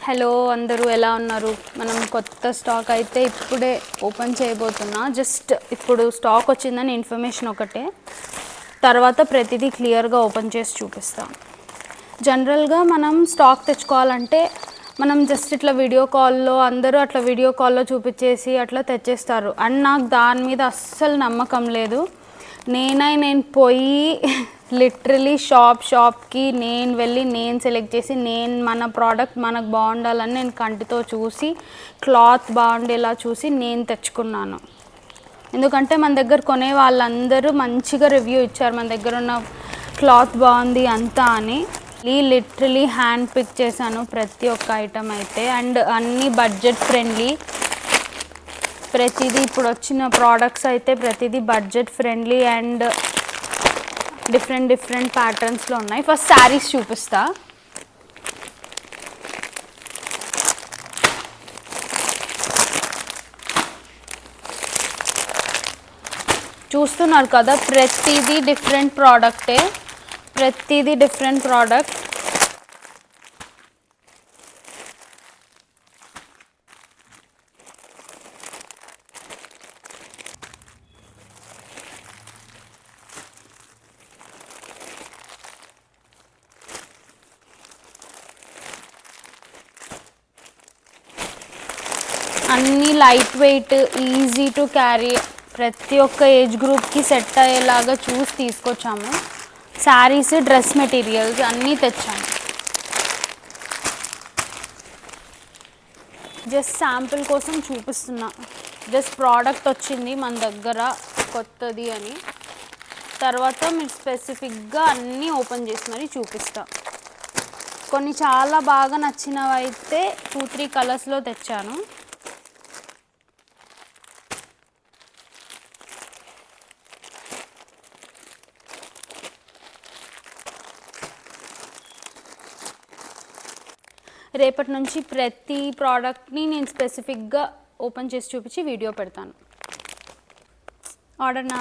Hello అందరూ ఎలా ఉన్నారు? మనం కొత్త స్టాక్ అయితే ఇప్పుడే ఓపెన్ చేయబోతున్నా. జస్ట్ ఇప్పుడు స్టాక్ వచ్చిందని ఇన్ఫర్మేషన్ ఒకటే, తర్వాత ప్రతిదీ క్లియర్గా ఓపెన్ చేసి చూపిస్తాం. జనరల్గా మనం స్టాక్ తెచ్చుకోవాలంటే మనం జస్ట్ ఇట్లా వీడియో కాల్లో అందరూ అట్లా వీడియో కాల్లో చూపించేసి అట్లా తెచ్చేస్తారు. అండ్ నాకు దాని మీద అస్సలు నమ్మకం లేదు. నేను పోయి లిటరలీ షాప్కి నేను వెళ్ళి నేను సెలెక్ట్ చేసి మన ప్రోడక్ట్ మనకు బాగుండాలని నేను కంటితో చూసి క్లాత్ బాగుండేలా చూసి నేను తెచ్చుకున్నాను. ఎందుకంటే మన దగ్గర కొనే వాళ్ళందరూ మంచిగా రివ్యూ ఇచ్చారు, మన దగ్గర ఉన్న క్లాత్ బాగుంది అంతా అని. లిటరలీ హ్యాండ్ పిక్ చేశాను ప్రతి ఒక్క ఐటమ్ అయితే, అండ్ అన్నీ బడ్జెట్ ఫ్రెండ్లీ. ప్రతిదీ ఇప్పుడు వచ్చిన ప్రోడక్ట్స్ అయితే ప్రతిదీ బడ్జెట్ ఫ్రెండ్లీ అండ్ డిఫరెంట్ ప్యాటర్న్స్లో ఉన్నాయి. ఫస్ట్ శారీస్ చూపిస్తా. చూస్తున్నారు కదా, ప్రతిదీ డిఫరెంట్ ప్రోడక్టే, ప్రతిదీ డిఫరెంట్ ప్రోడక్ట్. అన్నీ light weight, easy to carry, ప్రతి ఒక్క ఏజ్ గ్రూప్కి సెట్ అయ్యేలాగా చూసి తీసుకొచ్చాము. శారీస్, డ్రెస్ మెటీరియల్స్ అన్నీ తెచ్చాము. జస్ట్ శాంపుల్ కోసం చూపిస్తున్నా. జస్ట్ ప్రోడక్ట్ వచ్చింది మన దగ్గర కొత్తది అని, తర్వాత మీకు స్పెసిఫిక్గా అన్నీ ఓపెన్ చేసి మరీ చూపిస్తా. కొన్ని చాలా బాగా నచ్చినవి అయితే 2-3 కలర్స్లో తెచ్చాను. రేపటి నుంచి ప్రతి ప్రోడక్ట్ని నేను స్పెసిఫిక్గా ఓపెన్ చేసి చూపించి వీడియో పెడతాను. ఆర్డర్ నా